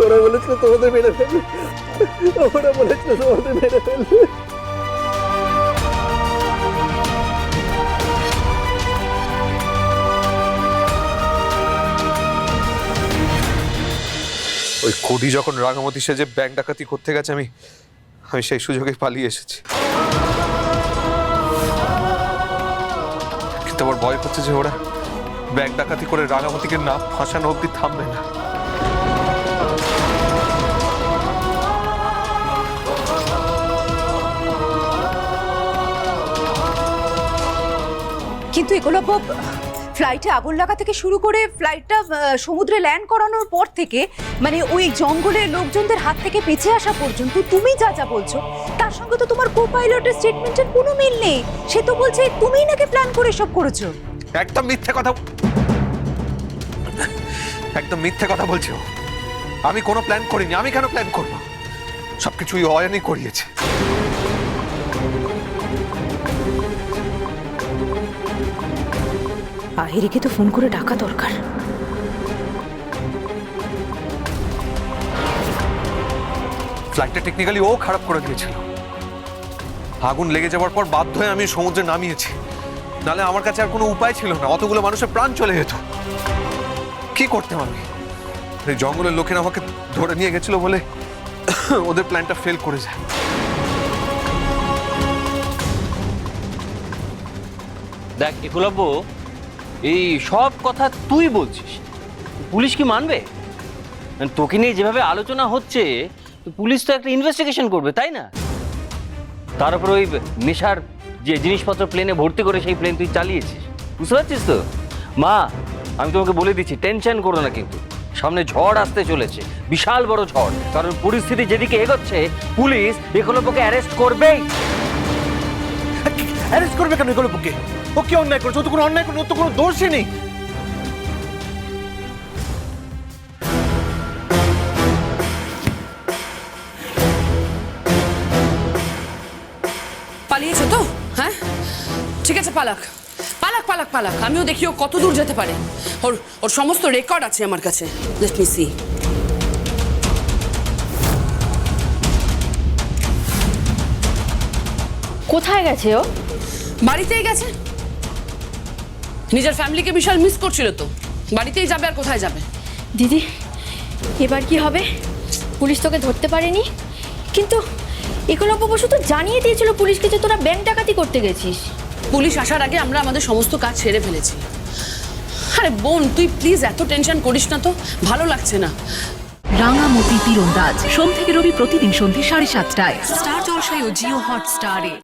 ওরা বলেছিল তোমাদের মেরে ফেলবে, ওরা বলেছিল তোমাদের মেরে ফেলবে। ওই কোডি যখন রাঙামতি সেজে ব্যাংক ডাকাতি করতে গেছে, আমি সেই সুযোগে পালিয়ে এসেছি। কিন্তু আমার ভয় হচ্ছে যে ওরা ব্যাংক ডাকাতি করে রাঙামতিকে না ফাঁসানো অব্দি থামবে না। কিন্তু এগুলো ফ্লাইটে আগুন লাগা থেকে শুরু করে ফ্লাইটটা সমুদ্রে ল্যান্ড করানোর পর থেকে, মানে ওই জঙ্গলের লোকজনদের হাত থেকে বেঁচে আসা পর্যন্ত তুমি যা যা বলছো তার সঙ্গে তো তোমার কো-পাইলটের স্টেটমেন্টের কোনো মিল নেই। সে তো বলছে তুমিই নাকি প্ল্যান করে সব করেছো। একদম মিথ্যে কথা, একদম মিথ্যে কথা বলছো। আমি কোনো প্ল্যান করিনি। আমি কেন প্ল্যান করবো? সবকিছুই অয়নই করিয়েছে। আহিরিকে তো ফোন করে ডাকা দরকার। ফ্লাইটটা টেকনিক্যালি ও খারাপ করে দিয়েছিল। আগুন লেগে যাওয়ার পর বাধ্য হয়ে আমি সমুদ্রে নামিয়েছি, নালে আমার কাছে আর কোনো উপায় ছিল না। অতগুলো মানুষের প্রাণ চলে যেত। কি করতাম আমি? এই জঙ্গলের লোকেরা আমাকে ধরে নিয়ে গেছিল বলে ওদের প্ল্যানটা ফেল করে যায়। দেখ একলব্য, এই সব কথা তুই বলছিস, পুলিশ কি মানবে? তোকে নিয়ে যেভাবে আলোচনা হচ্ছে, পুলিশ তো একটা ইনভেস্টিগেশন করবে, তাই না? তার উপর ওই নেশার যে জিনিসপত্র প্লেনে ভর্তি করে সেই প্লেন তুই চালিয়েছিস, বুঝতে পারছিস তো? মা, আমি তোমাকে বলে দিচ্ছি, টেনশন করো না। কিন্তু সামনে ঝড় আসতে চলেছে, বিশাল বড় ঝড়। কারণ পরিস্থিতি যেদিকে এগোচ্ছে, পুলিশ একলব্যকে অ্যারেস্ট করবেই। অ্যারেস্ট করবে কেন একলব্যকে? ও কি অন্যায় করেছে? ও তো কোনো অন্যায় করেনি, ওর তো কোনো দোষই নেই। পালিয়েছে তো? হ্যাঁ, ঠিক আছে, পালাক পালাক পালাক পালাক। আমিও দেখি ও কত দূর যেতে পারে। ওর ওর সমস্ত রেকর্ড আছে আমার কাছে। Let me see. কোথায় গেছে ও? বাড়িতেই গেছে। নিজের ফ্যামিলিকে বিশাল মিস করছিল তো, বাড়িতেই যাবে। আর কোথায় যাবে? দিদি, এবার কি হবে? পুলিশ তোকে ধরতে পারেনি, কিন্তু একলব্য বসু তো জানিয়ে দিয়েছিল পুলিশকে যে তোরা ব্যাংক ডাকাতি করতে গেছিস। পুলিশ আসার আগে আমরা আমাদের সমস্ত কাজ সেরে ফেলেছি। আরে বোন, তুই প্লিজ এত টেনশন করিস না তো, ভালো লাগছে না। রাঙামতি তীরন্দাজ সোম থেকে রবি প্রতিদিন সন্ধ্যে 7:30টায় স্টার জলসায় ও জিও হটস্টারে।